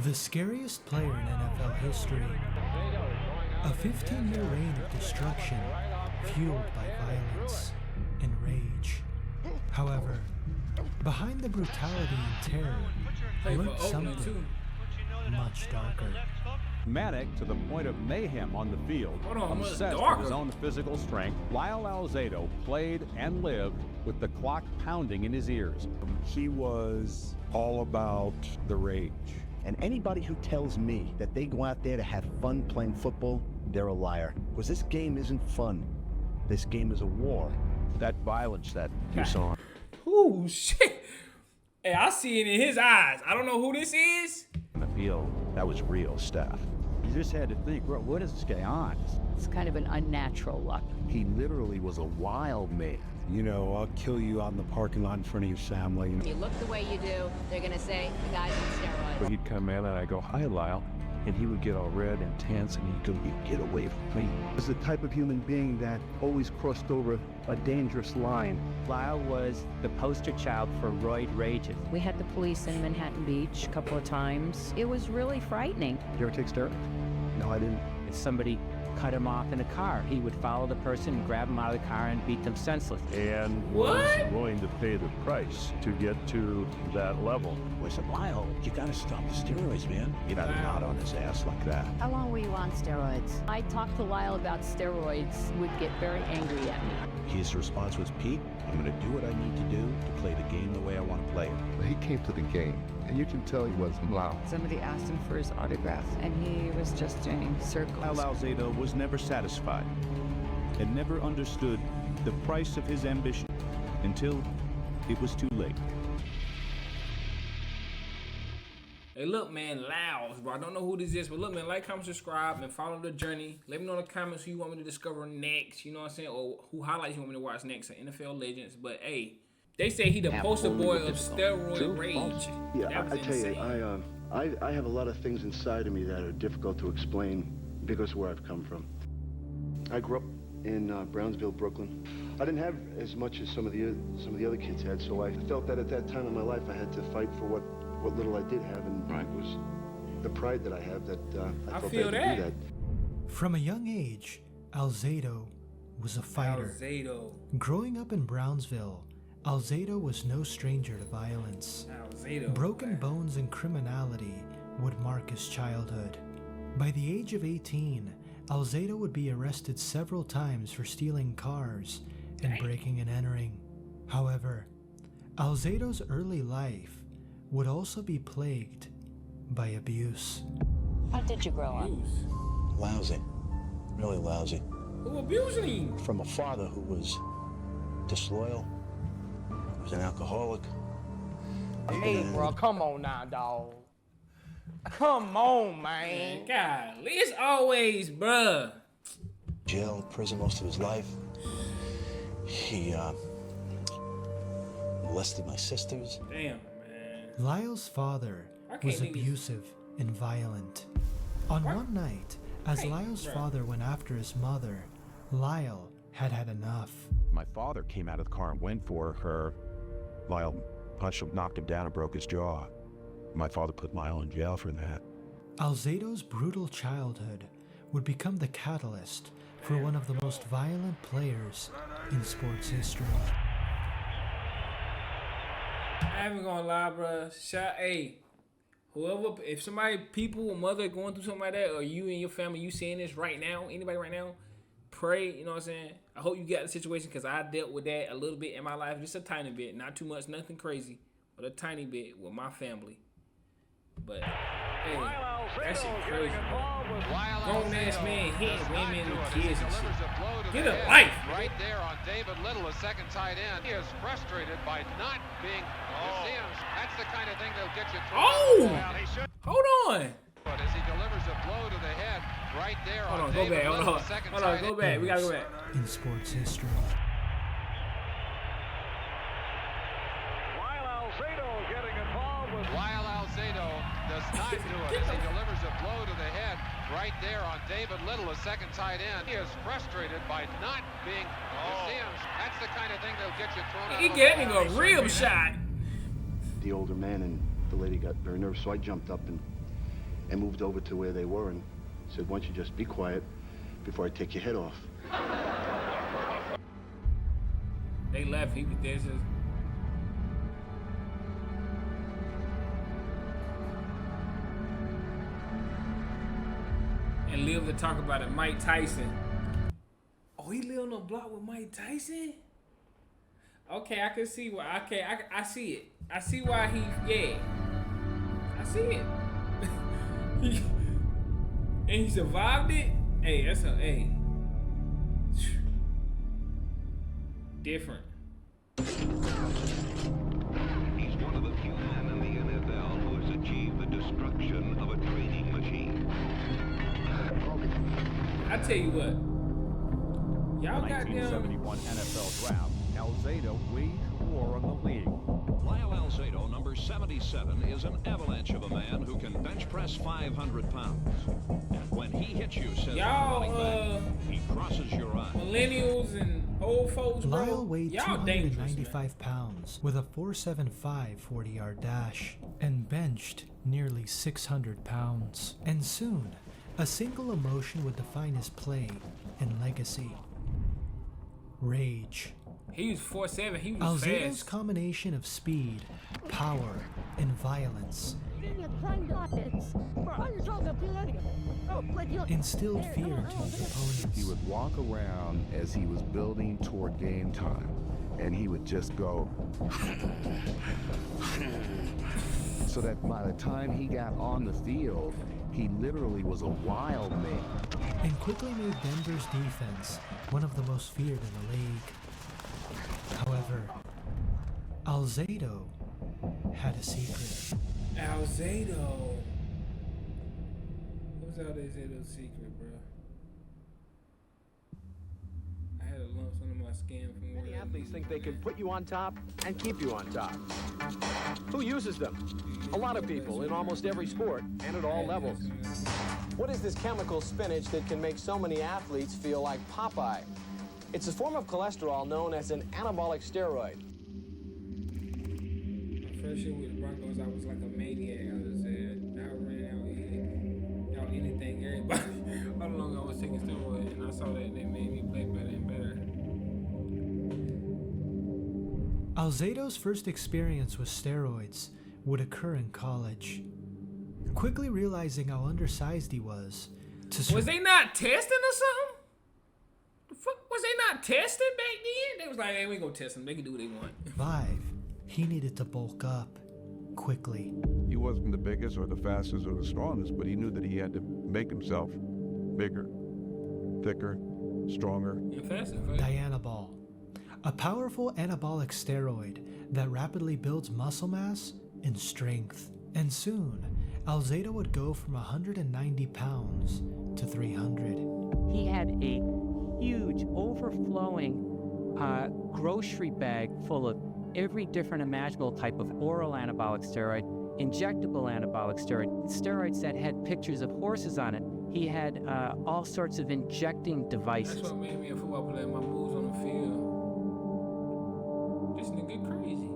The scariest player in NFL history. A 15-year reign of destruction fueled by violence and rage. However, behind the brutality and terror lurked something much darker. Manic to the point of mayhem on the field, obsessed with his own physical strength, Lyle Alzado played and lived with the clock pounding in his ears. He was all about the rage. And anybody who tells me that they go out there to have fun playing football, they're a liar. Because this game isn't fun. This game is a war. That violence that you saw. Ooh, shit. Hey, I see it in his eyes. I don't know who this is. On the field, that was real stuff. You just had to think, bro, what is this guy on? It's kind of an unnatural look. He literally was a wild man. You know, I'll kill you out in the parking lot in front of your family. If you look the way you do, they're going to say the guy's on steroids. He'd come in and I go, "Hi, Lyle." And he would get all red and tense and he'd go, "Get away from me." He was the type of human being that always crossed over a dangerous line. Lyle was the poster child for roid rages. We had the police in Manhattan Beach a couple of times. It was really frightening. Did you ever take steroids? No, I didn't. If somebody cut him off in a car, he would follow the person and grab him out of the car and beat them senseless. And was willing to pay the price to get to that level. I said, "Lyle, you gotta stop the steroids, man." You know, not on his ass like that. How long were you on steroids? I talked to Lyle about steroids, would get very angry at me. His response was, "Pete, I'm gonna do what I need to do to play the game the way I want to play it." He came to the game, and you can tell he wasn't loud. Somebody asked him for his autograph, and he was just doing circles. Lyle Alzado was never satisfied and never understood the price of his ambition until it was too late. Hey, look, man, Lyles, bro. I don't know who this is, but look, man, like, comment, subscribe, and follow the journey. Let me know in the comments who you want me to discover next, you know what I'm saying? Or who highlights you want me to watch next, NFL legends. But, hey, they say he the poster boy of steroid rage. Yeah, I tell you, I have a lot of things inside of me that are difficult to explain because of where I've come from. I grew up in Brownsville, Brooklyn. I didn't have as much as some of the other kids had, so I felt that at that time in my life I had to fight for what little I did have, and it was the pride that I have that I felt I had to do that. From a young age, Alzado was a fighter. Alzado. Growing up in Brownsville, Alzado was no stranger to violence. Alzado. Broken bones and criminality would mark his childhood. By the age of 18, Alzado would be arrested several times for stealing cars and breaking and entering. However, Alzado's early life would also be plagued by abuse. How did you grow up? Lousy. Really lousy. Who abusing you? From a father who was disloyal, who was an alcoholic. Hey, bro, come on now, dog. Come on, man. God, it's always, bruh. Jail, prison most of his life. He molested my sisters. Damn, man. Lyle's father was abusive and violent. On one night, as Lyle's father went after his mother, Lyle had had enough. My father came out of the car and went for her. Lyle punched him, knocked him down, and broke his jaw. My father put Lyle in jail for that. Alzado's brutal childhood would become the catalyst for one of the most violent players in sports history. I ain't gonna lie, bro. Hey, whoever, if somebody, people, mother going through something like that, or you and your family, you seeing this right now, anybody right now, pray, you know what I'm saying? I hope you get out of the situation, because I dealt with that a little bit in my life, just a tiny bit, not too much, nothing crazy, but a tiny bit with my family. But, hey, that shit crazy, grown ass man hitting women and kids and shit. Get a life. Right there on David Little, a second tight end. He is frustrated by not being, you see him, that's the kind of thing that'll get you through. Oh! Hold on. But as he delivers a blow to the head, right there on go David back, Little, a second tight end. Go back, we gotta go back. In sports history. Lyle Alzado does not do it as he delivers a blow to the head right there on David Little, a second tight end. He is frustrated by not being, you see him, that's the kind of thing that'll get you thrown out. He getting a rib shot. The older man and the lady got very nervous, so I jumped up and and moved over to where they were and said, why don't you just be quiet before I take your head off. They left, he was there just... And lived to talk about it, Mike Tyson. Oh, he lived on the block with Mike Tyson? Okay, I can see why. Okay, I see it. I see why he, yeah. I see it. And he survived it? Hey, that's a, hey. Different. He's one of the few men in the NFL who has achieved the destruction of a training machine. I tell you what. Y'all got them. 1971 NFL draft. Alzado waged war on the league. Lyle Alzado, number 77, is an avalanche of a man who can bench press 500 pounds. And when he hits you, says y'all, running back, he crosses your eye. Millennials and old folks, bro. Lyle weighed y'all 295 pounds with a 4.75 40-yard dash and benched nearly 600 pounds. And soon, a single emotion would define his play and legacy. Rage. He was 4'7", he was Alzado's fast. combination of speed, power, and violence instilled fear into his opponents. He would walk around as he was building toward game time, and he would just go so that by the time he got on the field, he literally was a wild man. And quickly made Denver's defense one of the most feared in the league. However, Alzado had a secret. Alzado. What was Alzado's secret, bro? I had a lump under my skin from Many athletes think they can put you on top and keep you on top. Who uses them? A lot of people in almost every sport and at all levels. What is this chemical spinach that can make so many athletes feel like Popeye? It's a form of cholesterol known as an anabolic steroid. My first year with the Broncos, I was like a maniac. I ran out anything, everybody. How long I was taking steroids, and I saw that they made me play better and better. Alzado's first experience with steroids would occur in college. Quickly realizing how undersized he was, was they not testing or something? Was they not testing back then? They was like, hey, we gonna test them. They can do what they want. He needed to bulk up quickly. He wasn't the biggest or the fastest or the strongest, but he knew that he had to make himself bigger, thicker, stronger. And faster. Dianabol, a powerful anabolic steroid that rapidly builds muscle mass and strength. And soon, Alzado would go from 190 pounds to 300. He had a huge overflowing grocery bag full of every different imaginable type of oral anabolic steroid, injectable anabolic steroid, steroids that had pictures of horses on it. He had all sorts of injecting devices. That's what made me a football player. My moves on the field. This nigga crazy.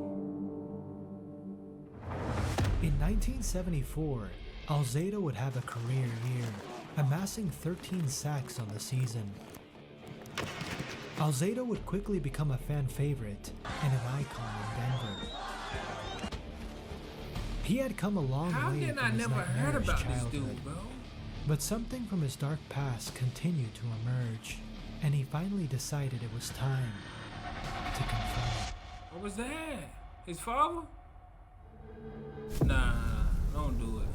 In 1974, Alzado would have a career year, amassing 13 sacks on the season. Alzado would quickly become a fan favorite and an icon in Denver. He had come a long way from his nightmarish childhood, but something from his dark past continued to emerge, and he finally decided it was time to confront. What was that? His father? Nah, don't do it.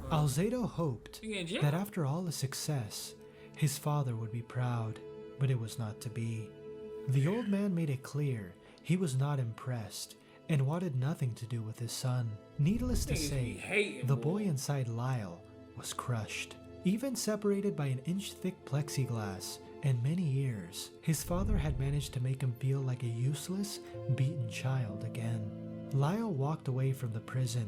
Alzado hoped that after all the success, his father would be proud, but it was not to be. The old man made it clear he was not impressed and wanted nothing to do with his son. Needless to say, the boy inside Lyle was crushed. Even separated by an inch-thick plexiglass and many years, his father had managed to make him feel like a useless, beaten child again. Lyle walked away from the prison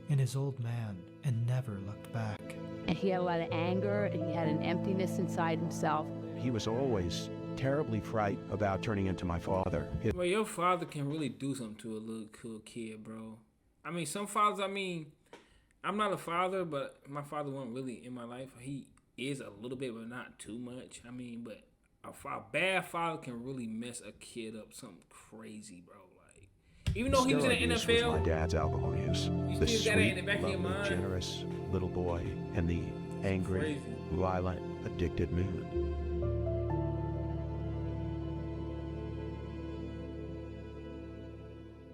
and his old man and never looked back. And he had a lot of anger, and he had an emptiness inside himself. He was always terribly frightened about turning into my father. Well, your father can really do something to a little cool kid, bro. I mean, some fathers, I mean, I'm not a father, but my father wasn't really in my life. He is a little bit, but not too much. I mean, but a bad father can really mess a kid up something crazy, bro. Like, even though he was in the Steroid use NFL, was my dad's alcohol use. you The still got it in sweet, the back of your lovely, mind. generous little boy and the angry, Crazy. violent, addicted mood.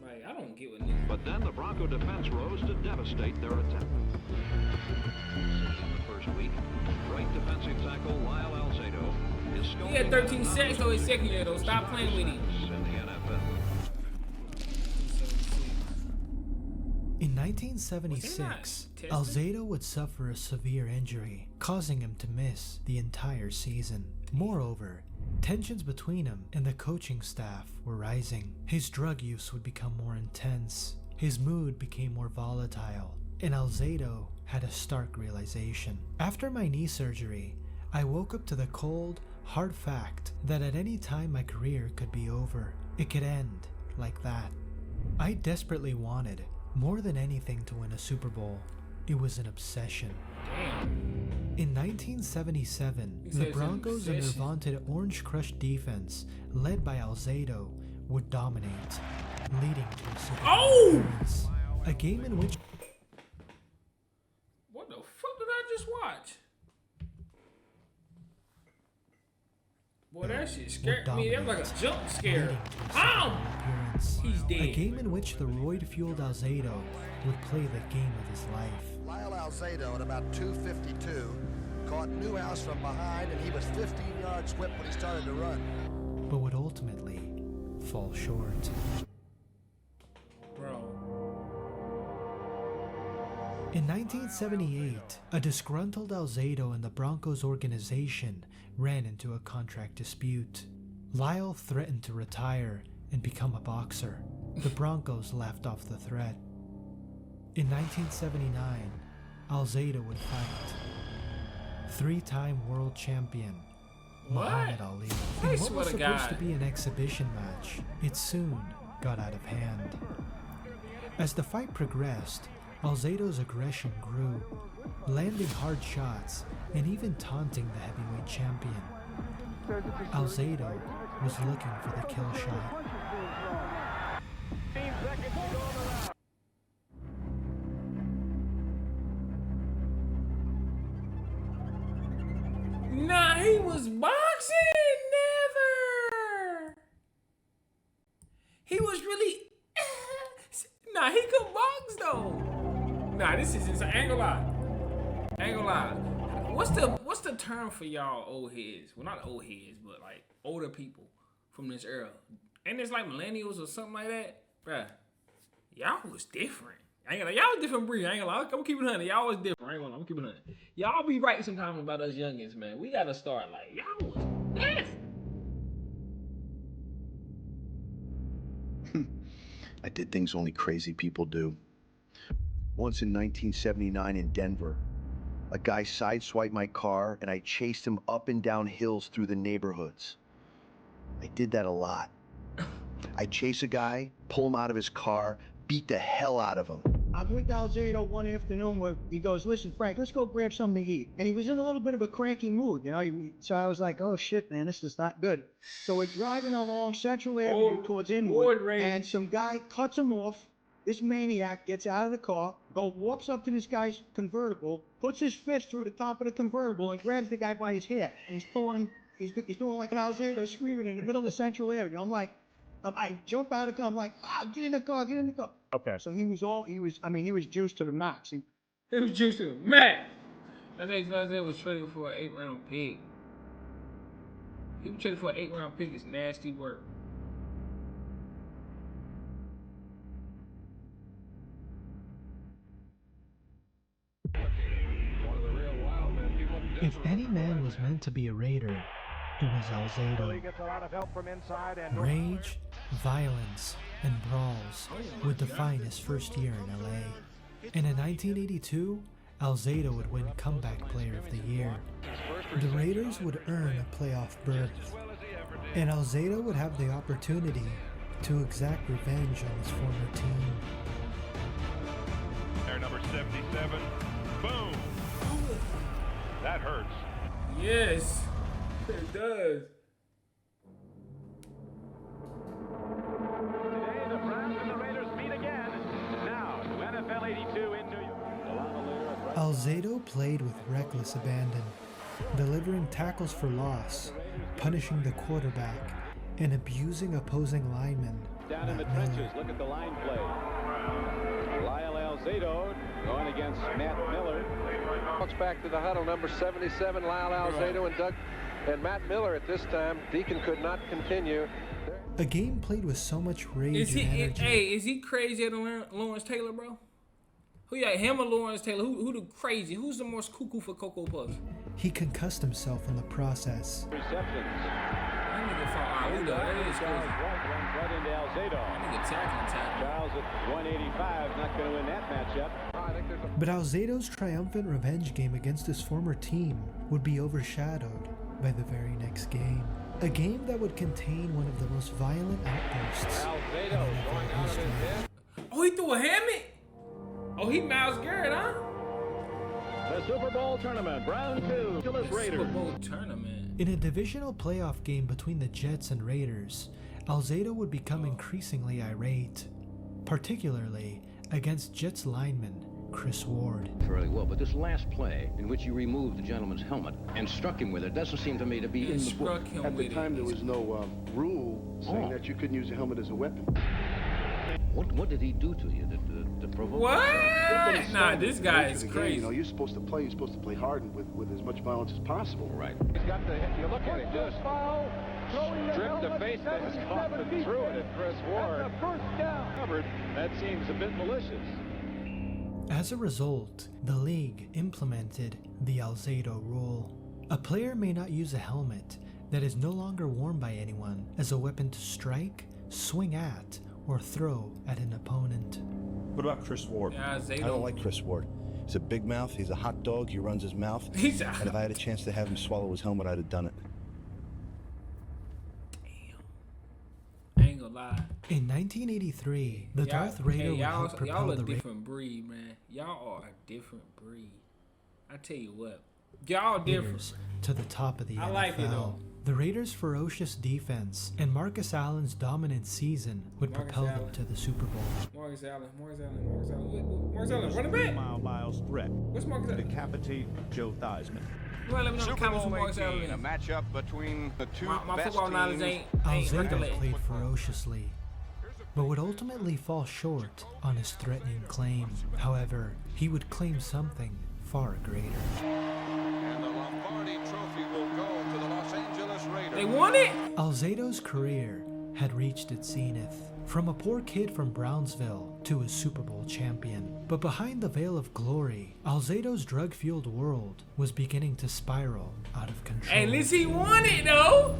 Like, I don't get what niggas. But then the Bronco defense rose to devastate their attack. In the first week, right defensive tackle Lyle Alzado is still He had 13 sacks though his second year though. Stop playing with him. in the NFL. In 1976, Alzado would suffer a severe injury, causing him to miss the entire season. Moreover, tensions between him and the coaching staff were rising. His drug use would become more intense, his mood became more volatile, and Alzado had a stark realization. After my knee surgery, I woke up to the cold, hard fact that at any time my career could be over. It could end like that. I desperately wanted, more than anything, to win a Super Bowl. It was an obsession. In 1977, the Broncos and their vaunted Orange Crush defense, led by Alzado, would dominate, leading to a Super Bowl appearance. A game in which... What the fuck did I just watch? Boy, that shit scared me. That was like a jump scare. He's dead. A game in which the roid-fueled Alzado would play the game of his life. Lyle Alzado at about 2:52 caught Newhouse from behind, and he was 15 yards whipped when he started to run. But would ultimately fall short. Bro. In 1978, a disgruntled Alzado and the Broncos organization ran into a contract dispute. Lyle threatened to retire and become a boxer. The Broncos laughed off the threat. In 1979, Alzado would fight three-time world champion Muhammad Ali. In what was supposed to be an exhibition match, it soon got out of hand. As the fight progressed, Alzado's aggression grew, landing hard shots and even taunting the heavyweight champion. Alzado was looking for the kill shot. Nah, he was boxing? Never. He was really... Nah, he could box though. Nah, this is insane. I ain't gonna lie. I ain't gonna lie. What's the term for y'all old heads? Well, not old heads, but like older people from this era. Ain't this like millennials or something like that? Bruh, y'all was different. I ain't gonna lie. Y'all was different breed. I ain't gonna lie. I'm keeping it 100. Y'all was different. I ain't gonna lie. I'm keeping it 100. Y'all be right sometimes about us youngins, man. We gotta start like, y'all was different. I did things only crazy people do. Once in 1979 in Denver, a guy sideswiped my car and I chased him up and down hills through the neighborhoods. I did that a lot. I'd chase a guy, pull him out of his car, beat the hell out of him. I was with Alzado one afternoon where he goes, listen, Frank, let's go grab something to eat. And he was in a little bit of a cranky mood, you know? So I was like, oh shit, man, this is not good. So we're driving along Central Avenue towards Inwood, and some guy cuts him off. This maniac gets out of the car, walks up to this guy's convertible, puts his fist through the top of the convertible and grabs the guy by his hair. And he's doing like an Alzado screaming in the middle of Central Avenue. I'm like, I jump out of the car, I'm like, get in the car, get in the car. Okay. So he was juiced to the max. He was juiced to the max. I think Alzado was traded for an 8-round pick. He was traded for an 8-round pick. It's nasty work. If any man was meant to be a Raider, it was Alzado. Rage, violence, and brawls would define his first year in LA. And in 1982, Alzado would win Comeback Player of the Year. The Raiders would earn a playoff berth, and Alzado would have the opportunity to exact revenge on his former team. 77. Boom. That hurts. Yes, it does. Today, the Browns and the Raiders meet again. Now to NFL 82 in New York. Alzado played with reckless abandon, delivering tackles for loss, punishing the quarterback, and abusing opposing linemen. Down in the trenches, look at the line play. Lyle Alzado going against Matt Miller. Walks back to the huddle, number 77, Lyle Alzado and Matt Miller at this time. Deacon could not continue. A game played with so much rage Is he? and energy. Hey, is he crazier than Lawrence Taylor, bro? Who you got, him or Lawrence Taylor? Who the crazy? Who's the most cuckoo for Cocoa Puffs? He concussed himself in the process. Receptions. That nigga fought Ali, though. That is crazy. Right into Alzado. That nigga tackling. Charles at 185, not going to win that matchup. But Alzado's triumphant revenge game against his former team would be overshadowed by the very next game. A game that would contain one of the most violent outbursts in NFL history. Oh, he threw a hammock? Oh, he Myles Garrett, huh? The Super Bowl tournament, Brown 2, Angeles Raiders. Super Bowl tournament. In a divisional playoff game between the Jets and Raiders, Alzado would become increasingly irate, particularly against Jets lineman Chris Ward. Fairly well, but this last play in which you removed the gentleman's helmet and struck him with it doesn't seem to me to be in the book. At the time, there was no rule saying that you couldn't use a helmet as a weapon. What did he do to you to provoke? What? Nah, this guy is crazy. You know, you're supposed to play hard and with as much violence as possible. Right. He's got the, you look at it, just stripped the face that was caught and threw it at Chris Ward. Covered. That seems a bit malicious. As a result, the league implemented the Alzado rule. A player may not use a helmet that is no longer worn by anyone as a weapon to strike, swing at, or throw at an opponent. What about Chris Ward? Yeah, I don't like Chris Ward. He's a big mouth. He's a hot dog. He runs his mouth. And if I had a chance to have him swallow his helmet, I'd have done it. I ain't gonna lie. In 1983, the Darth Raider would help propel y'all a the different breed, man. Y'all are a different breed. I tell you what, y'all different. Raiders to the top of the I NFL. like it though. The Raiders' ferocious defense and Marcus Allen's dominant season would propel them to the Super Bowl. Marcus Allen, running back. Mile stretch. What's Marcus Allen? Decapitate Joe Theismann. Well, let me know in the Super comments who Bowl Marcus 18, Allen a is. matchup between the two My best football knowledge teams. ain't Alzado recollect. played ferociously, but would ultimately fall short on his threatening claim. However, he would claim something far greater. And the Lombardi Trophy will go to the Los Angeles Raiders. They won it! Alzado's career had reached its zenith. From a poor kid from Brownsville to a Super Bowl champion. But behind the veil of glory, Alzado's drug-fueled world was beginning to spiral out of control. Hey, at least he won it though.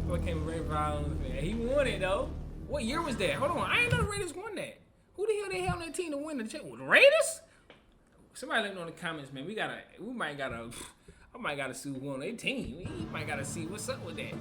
What came Ray Brown? He won it though. What year was that? Hold on, I ain't know the Raiders won that. Who the hell they had on that team to win the championship? The Raiders? Somebody let me know in the comments, man. I might gotta see who on their team. We might gotta see what's up with that.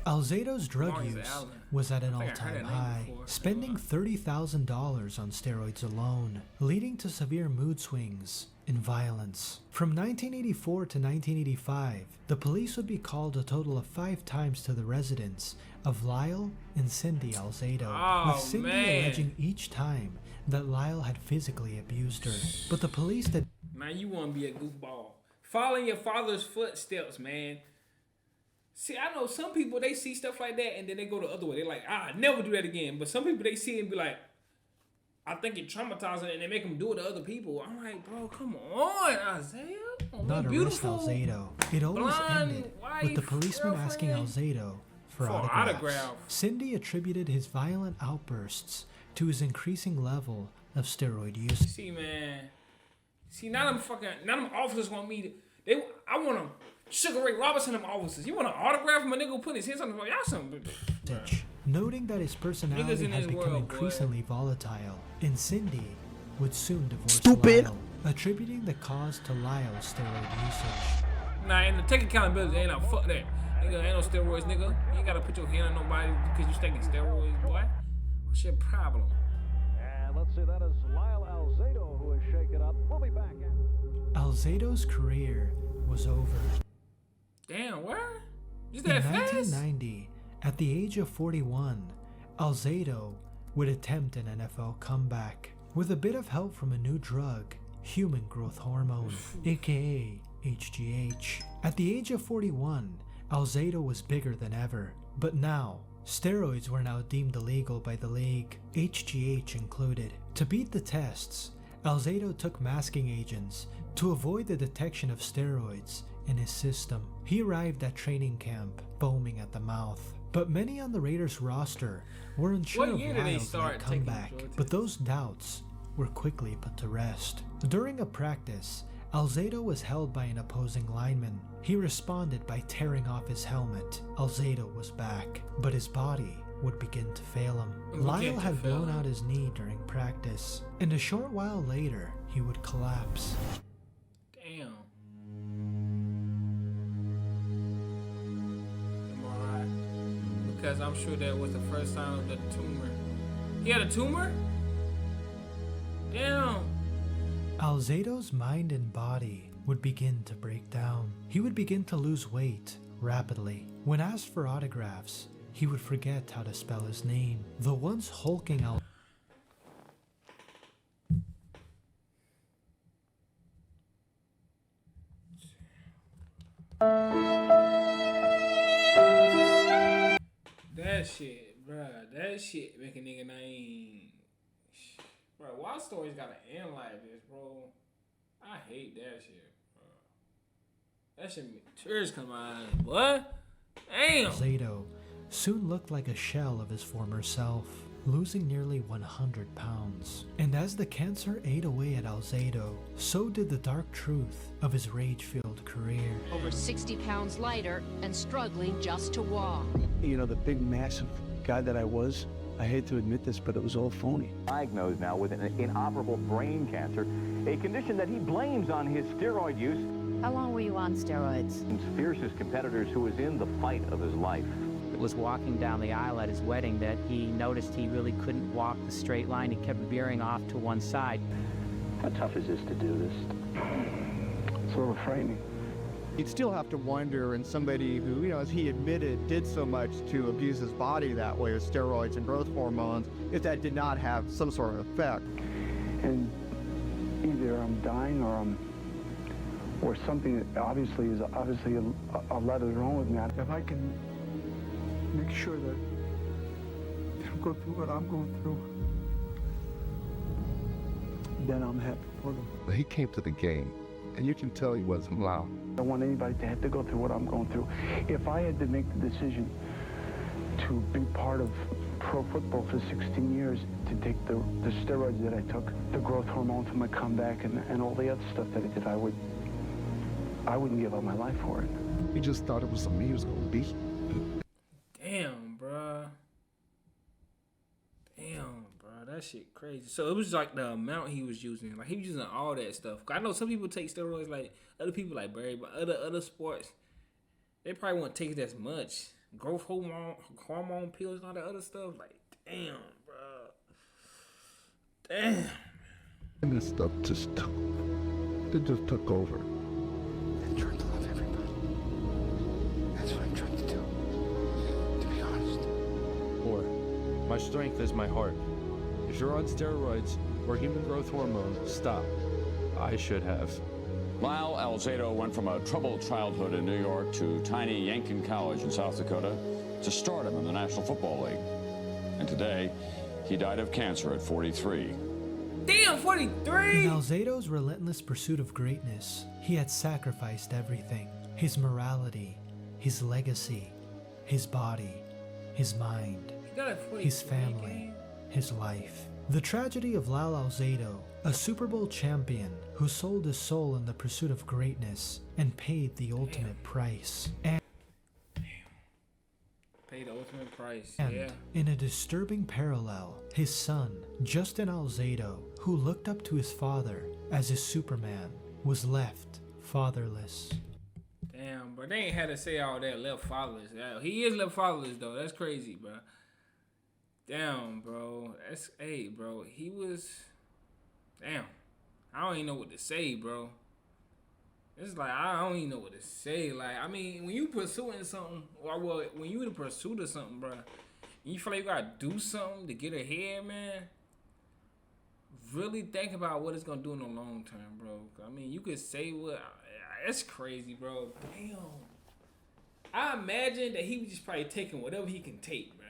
Alzado's drug Marcus use Allen. was at an I think I heard all-time that name high, before. spending $30,000 on steroids alone, leading to severe mood swings and violence. From 1984 to 1985, the police would be called a total of 5 times to the residence of Lyle and Cindy Alzado, Oh, with Cindy man. alleging each time that Lyle had physically abused her. But the police did Man, you want to be a goofball. Following your father's footsteps, man. See, I know some people, they see stuff like that and then they go the other way. They're like, never do that again. But some people, they see it and be like, I think it traumatizing and they make them do it to other people. I'm like, bro, come on, Isaiah. not arrest Alzado. It always ended with the policeman asking Alzado for autographs. Cindy attributed his violent outbursts to his increasing level of steroid use. See, man. See, now them officers want me to, I want them Sugar Ray Robinson, them officers. You want an autograph from a nigga putting his hands on the phone? Y'all some. Noting that his personality in had this become world, boy. increasingly volatile, and Cindy would soon divorce Stupid. Lyle, attributing the cause to Lyle's steroid usage. Nah, and take accountability. Ain't no fuck that. Nigga, ain't no steroids, nigga. You ain't gotta put your hand on nobody because you taking steroids, boy. What's your problem? And let's see, that is was Lyle Alzado who was shaken up. We'll be back. Alzado's career was over. Damn, where? Is In that fast? 1990, at the age of 41, Alzado would attempt an NFL comeback with a bit of help from a new drug, human growth hormone, aka HGH. At the age of 41, Alzado was bigger than ever, but now, steroids were now deemed illegal by the league, HGH included. To beat the tests, Alzado took masking agents to avoid the detection of steroids in his system. He arrived at training camp, foaming at the mouth. But many on the Raiders roster were unsure of Lyle's late comeback, but those doubts were quickly put to rest. During a practice, Alzado was held by an opposing lineman. He responded by tearing off his helmet. Alzado was back, but his body would begin to fail him. Lyle had blown out his knee during practice, and a short while later, he would collapse. Damn. Because I'm sure that was the first sign of the tumor. He had a tumor? Damn. Alzado's mind and body would begin to break down. He would begin to lose weight rapidly. When asked for autographs, he would forget how to spell his name. The once hulking Al. That shit, bruh. That shit make a nigga name. Bro, why stories gotta end like this, bro? I hate that shit, bro. That shit make tears come out. What? Damn. Alzado soon looked like a shell of his former self, losing nearly 100 pounds. And as the cancer ate away at Alzado, so did the dark truth of his rage-filled career. Over 60 pounds lighter and struggling just to walk. You know, the big, massive guy that I was, I hate to admit this, but it was all phony. Diagnosed now with an inoperable brain cancer, a condition that he blames on his steroid use. How long were you on steroids? His fiercest competitors who was in the fight of his life. It was walking down the aisle at his wedding that he noticed he really couldn't walk the straight line. He kept veering off to one side. How tough is this to do this? It's a little frightening. You'd still have to wonder, and somebody who, you know, as he admitted, did so much to abuse his body that way with steroids and growth hormones, if that did not have some sort of effect. And either I'm dying or something that obviously a lot is wrong with me. If I can make sure that they don't go through what I'm going through, then I'm happy for them. He came to the game, and you can tell he wasn't loud. I don't want anybody to have to go through what I'm going through. If I had to make the decision to be part of pro football for 16 years, to take the steroids that I took, the growth hormone for my comeback, and all the other stuff that I did, I wouldn't give up my life for it. He just thought it was something he was going to beat. Damn, bruh. Damn, bro. That shit crazy. So it was like the amount he was using. Like he was using all that stuff. I know some people take steroids like other people like Barry, but other sports, they probably won't take it as much. Growth hormone pills and all that other stuff. Like, damn, bro. Damn. And this stuff just took over. I'm trying to love everybody. That's what I'm trying to do. To be honest. Or, my strength is my heart. If you're on steroids or human growth hormone, stop. I should have. Lyle Alzado went from a troubled childhood in New York to tiny Yankton College in South Dakota to stardom in the National Football League. And today, he died of cancer at 43. Damn, 43! In Alzado's relentless pursuit of greatness, he had sacrificed everything. His morality, his legacy, his body, his mind, his family, his life. The tragedy of Lyle Alzado, a Super Bowl champion who sold his soul in the pursuit of greatness and paid the ultimate price. And paid the ultimate price, and yeah. in a disturbing parallel, his son, Justin Alzado, who looked up to his father as his Superman, was left fatherless. Damn, bro. They ain't had to say all that left fatherless. Yeah, he is left fatherless, though. That's crazy, bro. Damn, bro. That's, hey, bro. He was damn, I don't even know what to say, bro. It's like, I don't even know what to say. Like, I mean, when you pursuing something, or well, when you in the pursuit of something, bro, and you feel like you gotta do something to get ahead, man, really think about what it's gonna do in the long term, bro. I mean, you could say what, it's crazy, bro. Damn. I imagine that he was just probably taking whatever he can take, bro.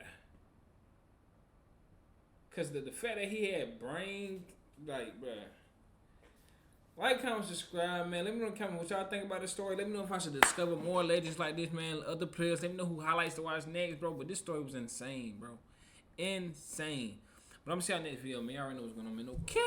Cause the fact that he had brain, like, bro. Like, comment, subscribe, man. Let me know in the comments what y'all think about this story. Let me know if I should discover more legends like this, man. Other players. Let me know who highlights to watch next, bro. But this story was insane, bro. Insane. But I'm gonna see y'all next video, man. Y'all already know what's going on, man. No cap.